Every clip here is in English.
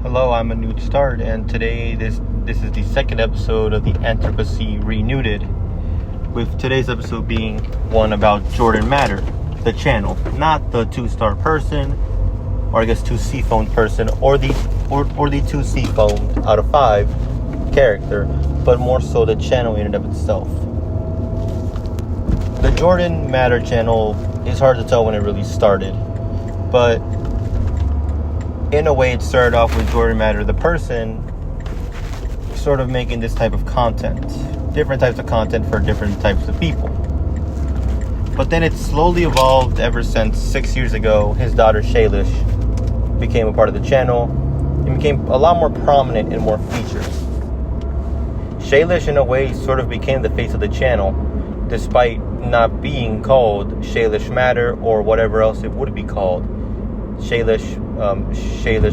Hello, I'm a Newt Start, and today this is the second episode of the Anthropocene Reviewed, with today's episode being one about Jordan Matter, the channel, not the 2-star person, or I guess 2 seafoam person, or the 2 seafoam out of 5 character, but more so the channel in and of itself. The Jordan Matter channel is hard to tell when it really started, but in a way, it started off with Jordan Matter, the person, sort of making this type of content. Different types of content for different types of people. But then it slowly evolved ever since 6 years ago. His daughter, Shaylish, became a part of the channel and became a lot more prominent and more featured. Shaylish, in a way, sort of became the face of the channel, despite not being called Shaylish Matter or whatever else it would be called. Shaylish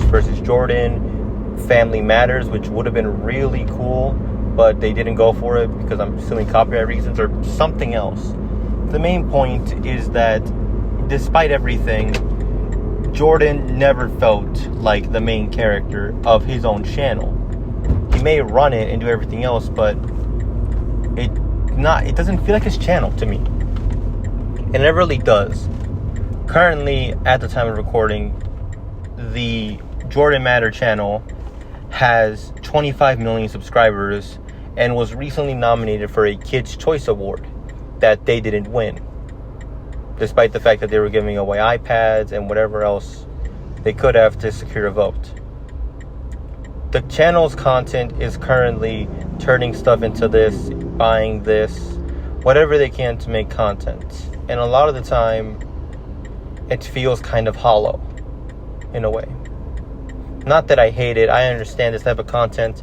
versus Jordan, Family Matters, which would have been really cool, but they didn't go for it because I'm assuming copyright reasons or something else. The main point is that despite everything, Jordan never felt like the main character of his own channel. He may run it and do everything else, but it doesn't feel like his channel to me. And it really does. Currently, at the time of recording, the Jordan Matter channel has 25 million subscribers and was recently nominated for a Kids' Choice Award that they didn't win, despite the fact that they were giving away iPads and whatever else they could have to secure a vote. The channel's content is currently turning stuff into this, buying this, whatever they can to make content. And a lot of the time, it feels kind of hollow, in a way. Not that I hate it. I understand this type of content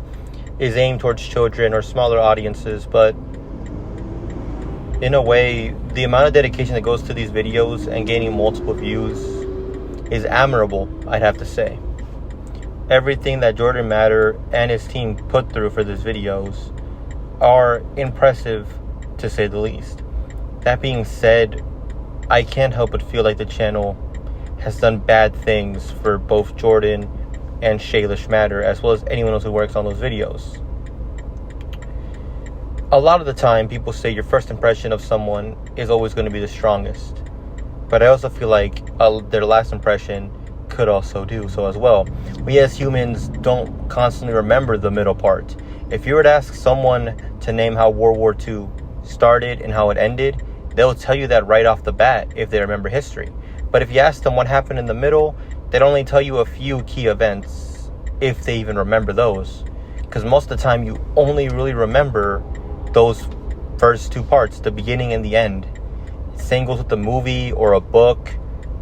is aimed towards children or smaller audiences, but in a way, the amount of dedication that goes to these videos and gaining multiple views is admirable, I'd have to say. Everything that Jordan Matter and his team put through for these videos are impressive, to say the least. That being said, I can't help but feel like the channel has done bad things for both Jordan and Shaylish Matter, as well as anyone else who works on those videos. A lot of the time, people say your first impression of someone is always going to be the strongest. But I also feel like their last impression could also do so as well. We as humans don't constantly remember the middle part. If you were to ask someone to name how World War II started and how it ended, they'll tell you that right off the bat if they remember history. But if you ask them what happened in the middle, they'd only tell you a few key events, if they even remember those. Because most of the time, you only really remember those first 2 parts, the beginning and the end. Same goes with the movie or a book.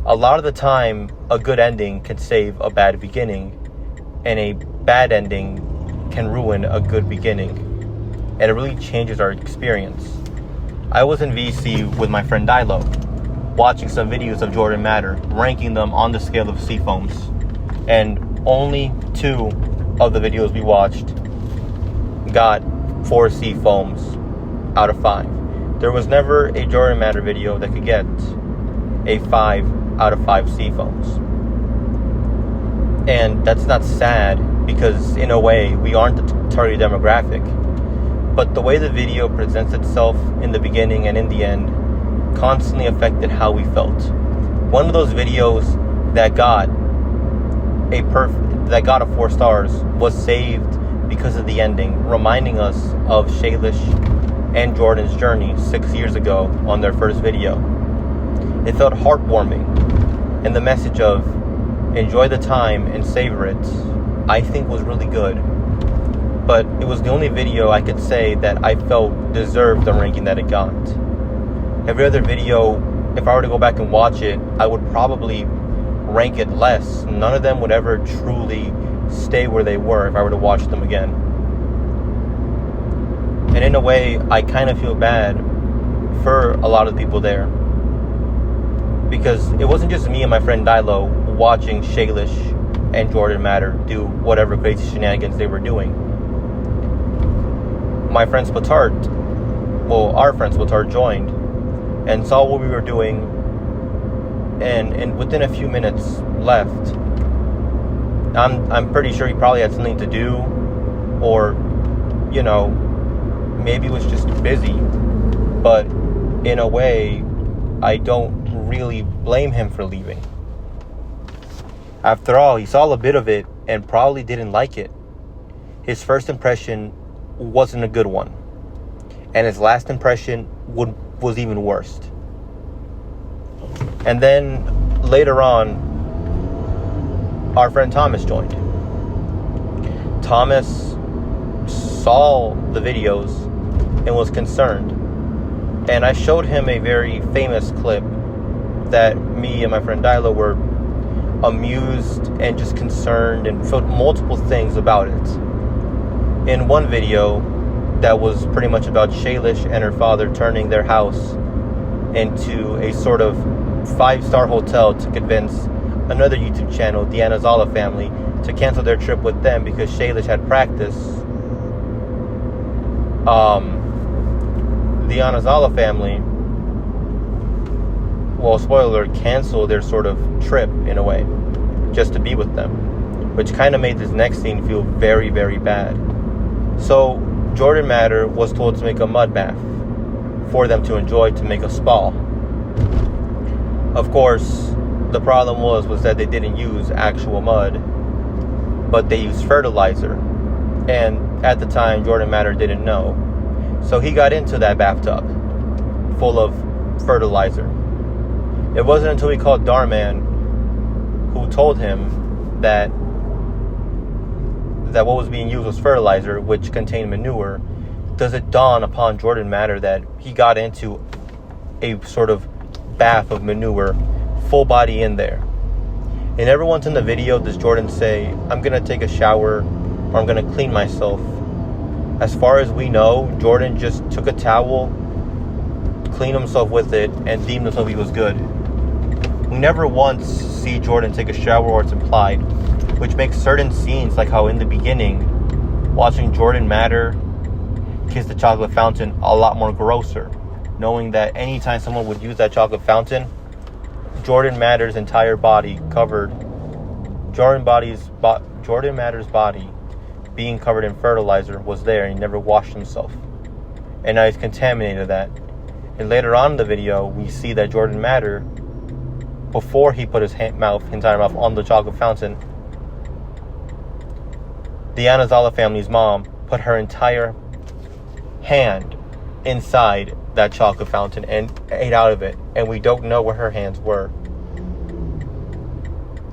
A lot of the time, a good ending can save a bad beginning, and a bad ending can ruin a good beginning. And it really changes our experience. I was in VC with my friend Dilo, watching some videos of Jordan Matter, ranking them on the scale of seafoams. And only 2 of the videos we watched got 4 seafoams out of 5. There was never a Jordan Matter video that could get a 5 out of 5 seafoams. And that's not sad, because in a way, we aren't the target demographic. But the way the video presents itself in the beginning and in the end constantly affected how we felt. One of those videos that got a 4 stars was saved because of the ending, reminding us of Shaylish and Jordan's journey 6 years ago on their first video. It felt heartwarming, and the message of enjoy the time and savor it, I think, was really good. But it was the only video I could say that I felt deserved the ranking that it got. Every other video, if I were to go back and watch it, I would probably rank it less. None of them would ever truly stay where they were if I were to watch them again. And in a way, I kind of feel bad for a lot of people there. Because it wasn't just me and my friend Dilo watching Shaylish and Jordan Matter do whatever crazy shenanigans they were doing. My friend our friend Spatard joined and saw what we were doing, and within a few minutes left. I'm pretty sure he probably had something to do, or, you know, maybe was just busy. But in a way, I don't really blame him for leaving. After all, he saw a bit of it and probably didn't like it. His first impression wasn't a good one, and his last impression was even worse. And then later on, our friend Thomas joined. Thomas saw the videos and was concerned. And I showed him a very famous clip that me and my friend Dilo were amused and just concerned and felt multiple things about it. In one video that was pretty much about Shaylish and her father turning their house into a sort of 5-star hotel to convince another YouTube channel, the Anazala family, to cancel their trip with them because Shaylish had practice. The Anazala family, well, spoiler alert, canceled their sort of trip in a way, just to be with them, which kind of made this next scene feel very, very bad. So Jordan Matter was told to make a mud bath for them to enjoy, to make a spa. Of course, the problem was that they didn't use actual mud, but they used fertilizer. And at the time, Jordan Matter didn't know. So he got into that bathtub full of fertilizer. It wasn't until he called Darman, who told him that what was being used was fertilizer, which contained manure, does it dawn upon Jordan Matter that he got into a sort of bath of manure, full body in there. And never once in the video does Jordan say, I'm going to take a shower, or I'm going to clean myself. As far as we know, Jordan just took a towel, cleaned himself with it, and deemed himself he was good. We never once see Jordan take a shower, or it's implied, which makes certain scenes, like how in the beginning, watching Jordan Matter kiss the chocolate fountain, a lot more grosser, knowing that anytime someone would use that chocolate fountain, Jordan Matter's entire body covered, Jordan Matter's body being covered in fertilizer was there, and he never washed himself. And now he's contaminated that. And later on in the video, we see that Jordan Matter, before he put his entire mouth on the chocolate fountain, the Anazala family's mom put her entire hand inside that chocolate fountain and ate out of it, and we don't know where her hands were,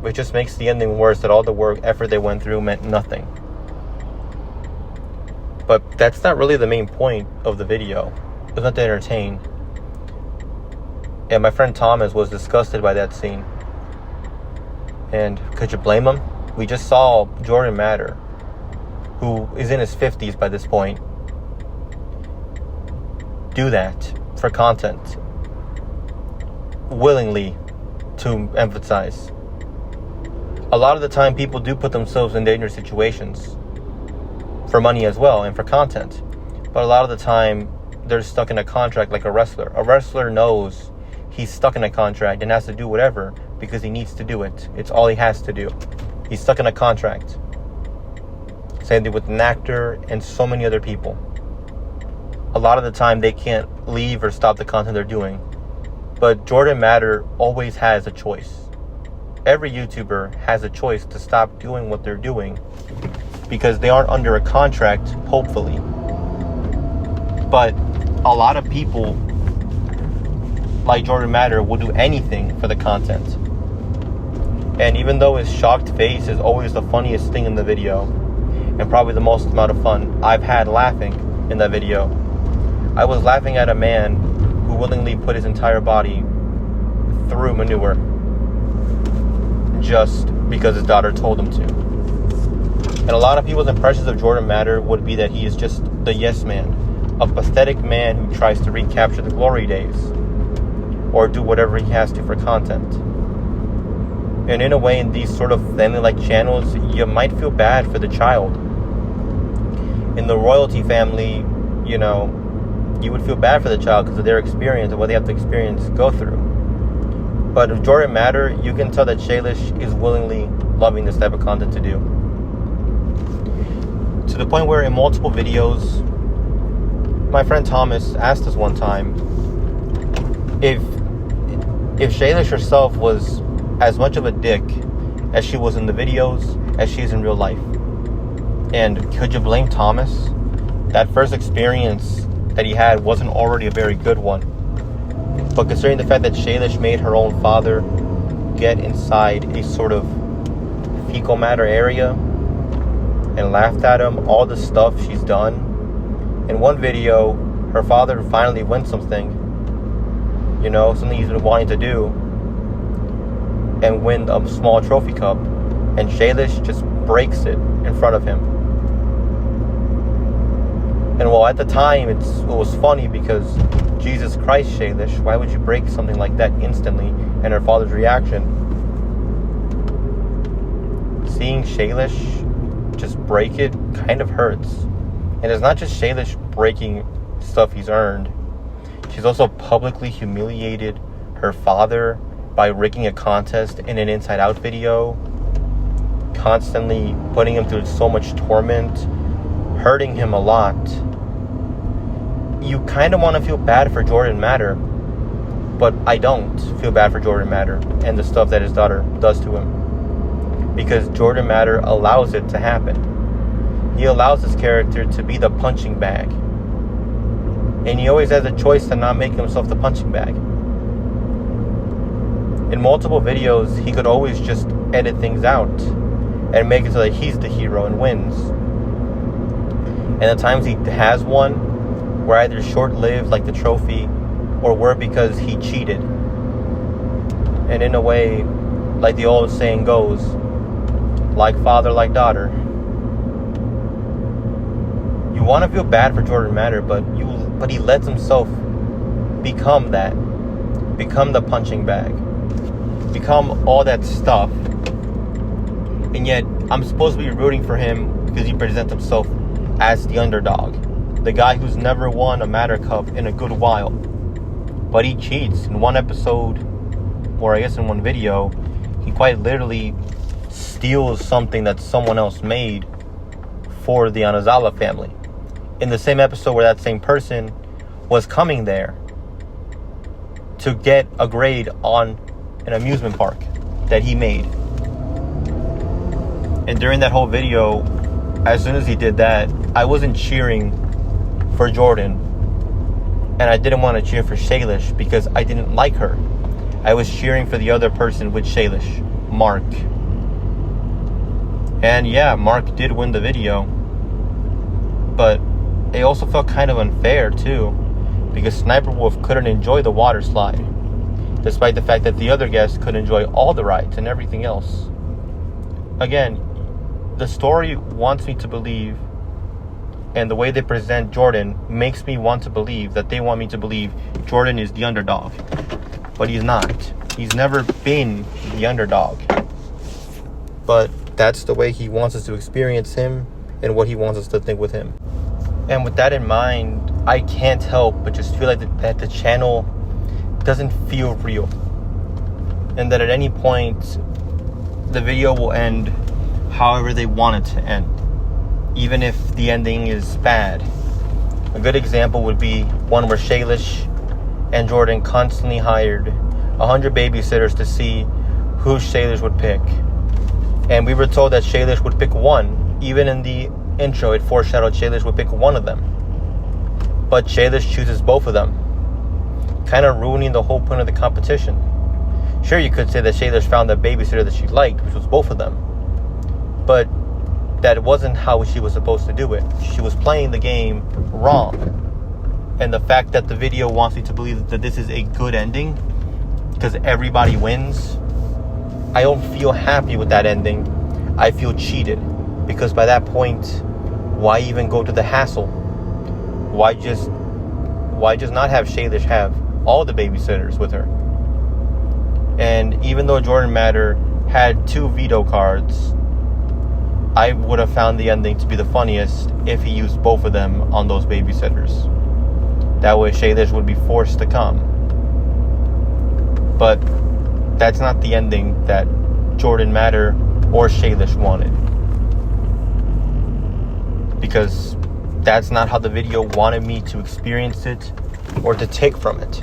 which just makes the ending worse, that all the effort they went through meant nothing. But that's not really the main point of the video. It was not to entertain. And my friend Thomas was disgusted by that scene. And could you blame him? We just saw Jordan Matter, who is in his 50s by this point, do that for content, willingly, to emphasize. A lot of the time, people do put themselves in dangerous situations for money as well, and for content. But a lot of the time, they're stuck in a contract like a wrestler. A wrestler knows he's stuck in a contract and has to do whatever because he needs to do it. It's all he has to do. He's stuck in a contract. Same thing with an actor and so many other people. A lot of the time, they can't leave or stop the content they're doing. But Jordan Matter always has a choice. Every YouTuber has a choice to stop doing what they're doing because they aren't under a contract, hopefully. But a lot of people, like Jordan Matter, will do anything for the content. And even though his shocked face is always the funniest thing in the video, and probably the most amount of fun I've had laughing in that video, I was laughing at a man who willingly put his entire body through manure just because his daughter told him to. And a lot of people's impressions of Jordan Matter would be that he is just the yes man, a pathetic man who tries to recapture the glory days or do whatever he has to for content. And in a way, in these sort of family-like channels, you might feel bad for the child. In the royalty family, you know, you would feel bad for the child because of their experience and what they have to go through. But with Jordan Matter, you can tell that Shaylish is willingly loving this type of content to do. To the point where in multiple videos, my friend Thomas asked us one time if Shaylish herself was as much of a dick as she was in the videos as she is in real life. And could you blame Thomas? That first experience that he had wasn't already a very good one. But considering the fact that Shaylish made her own father get inside a sort of fecal matter area and laughed at him, all the stuff she's done. In one video, her father finally wins something, something he's been wanting to do, and win a small trophy cup, and Shaylish just breaks it in front of him. And well, at the time, it was funny because, Jesus Christ, Shaylish, why would you break something like that instantly? And her father's reaction. Seeing Shaylish just break it kind of hurts. And it's not just Shaylish breaking stuff he's earned. She's also publicly humiliated her father by rigging a contest in an Inside Out video, constantly putting him through so much torment, hurting him a lot. You kind of want to feel bad for Jordan Matter, but I don't feel bad for Jordan Matter and the stuff that his daughter does to him, because Jordan Matter allows it to happen. He allows his character to be the punching bag, and he always has a choice to not make himself the punching bag. In multiple videos, he could always just edit things out and make it so that he's the hero and wins. And the times he has won were either short-lived, like the trophy, or were because he cheated. And in a way, like the old saying goes, like father, like daughter. You want to feel bad for Jordan Matter, but he lets himself become that. Become the punching bag. Become all that stuff. And yet, I'm supposed to be rooting for him because he presents himself as the underdog. The guy who's never won a Matter Cup in a good while. But he cheats. In one episode, or I guess in one video, he quite literally steals something that someone else made for the Anazawa family. In the same episode where that same person was coming there to get a grade on an amusement park that he made. And during that whole video, as soon as he did that, I wasn't cheering for Jordan, and I didn't want to cheer for Shaylish because I didn't like her. I was cheering for the other person with Shaylish, Mark. And yeah, Mark did win the video, but it also felt kind of unfair too, because Sniper Wolf couldn't enjoy the water slide, despite the fact that the other guests could enjoy all the rides and everything else. Again, the story wants me to believe, and the way they present Jordan makes me want to believe that they want me to believe Jordan is the underdog. But he's not. He's never been the underdog. But that's the way he wants us to experience him and what he wants us to think with him. And with that in mind, I can't help but just feel like that the channel doesn't feel real. And that at any point, the video will end however they want it to end, even if the ending is bad. A good example would be one where Shaylish and Jordan constantly hired 100 babysitters to see who Shaylish would pick. And we were told that Shaylish would pick one. Even in the intro, it foreshadowed Shaylish would pick one of them. But Shaylish chooses both of them, kind of ruining the whole point of the competition. Sure, you could say that Shaylish found the babysitter that she liked, which was both of them. But that wasn't how she was supposed to do it. She was playing the game wrong. And the fact that the video wants me to believe that this is a good ending because everybody wins, I don't feel happy with that ending. I feel cheated, because by that point, why even go to the hassle? Why just not have Shaylish have all the babysitters with her? And even though Jordan Matter had 2 veto cards, I would have found the ending to be the funniest if he used both of them on those babysitters. That way Shaylish would be forced to come. But that's not the ending that Jordan Matter or Shaylish wanted. Because that's not how the video wanted me to experience it or to take from it.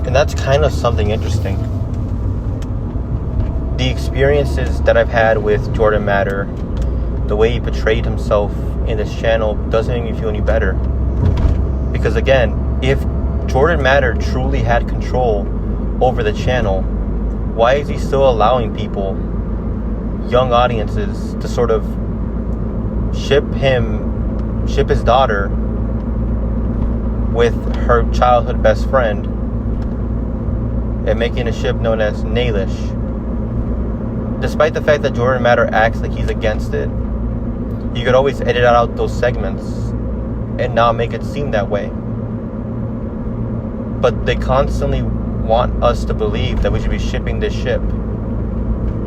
And that's kind of something interesting. The experiences that I've had with Jordan Matter, the way he portrayed himself in this channel, doesn't make me feel any better. Because again, if Jordan Matter truly had control over the channel, why is he still allowing people, young audiences, to sort of ship his daughter with her childhood best friend and making a ship known as Naylish? Despite the fact that Jordan Matter acts like he's against it, you could always edit out those segments and not make it seem that way. But they constantly want us to believe that we should be shipping this ship.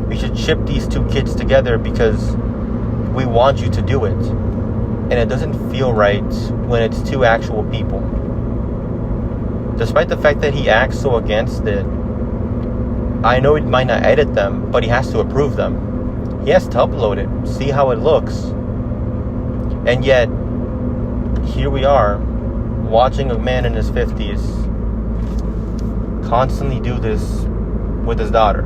We should ship these two kids together because we want you to do it. And it doesn't feel right when it's two actual people. Despite the fact that he acts so against it, I know he might not edit them, but he has to approve them. He has to upload it, see how it looks. And yet, here we are, watching a man in his 50s constantly do this with his daughter.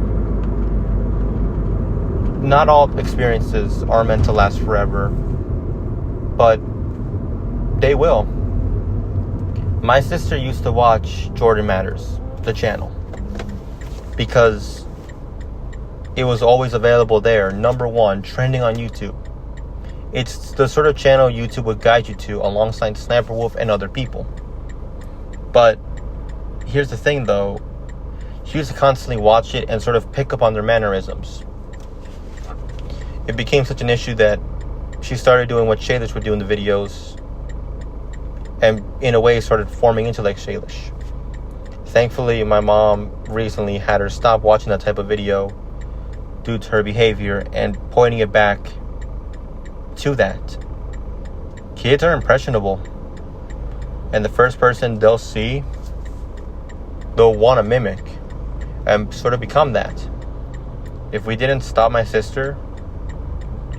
Not all experiences are meant to last forever, but they will. My sister used to watch Jordan Matters, the channel, because it was always available there, #1, trending on YouTube. It's the sort of channel YouTube would guide you to alongside Sniper Wolf and other people. But here's the thing though, she used to constantly watch it and sort of pick up on their mannerisms. It became such an issue that she started doing what Shaylish would do in the videos, and in a way started forming into like Shaylish. Thankfully, my mom recently had her stop watching that type of video due to her behavior and pointing it back to that. Kids are impressionable, and the first person they'll see, they'll want to mimic and sort of become that. If we didn't stop my sister,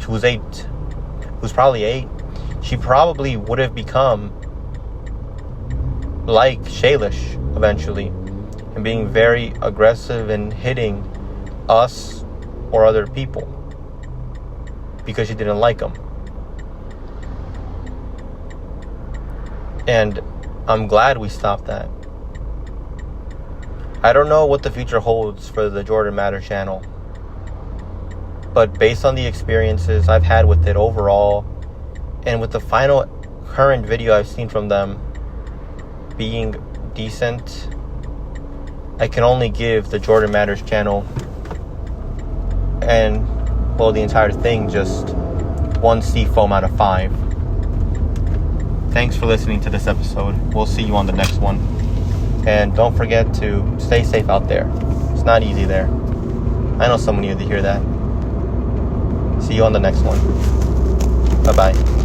who's probably 8, she probably would have become like Shaylish eventually, and being very aggressive and hitting us or other people because she didn't like them. And I'm glad we stopped that. I don't know what the future holds for the Jordan Matter channel, but based on the experiences I've had with it overall, and with the final current video I've seen from them being decent, I can only give the Jordan Matters channel and, well, the entire thing just 1 seafoam out of 5. Thanks for listening to this episode. We'll see you on the next one. And don't forget to stay safe out there. It's not easy there. I know someone needed to hear that. See you on the next one. Bye-bye.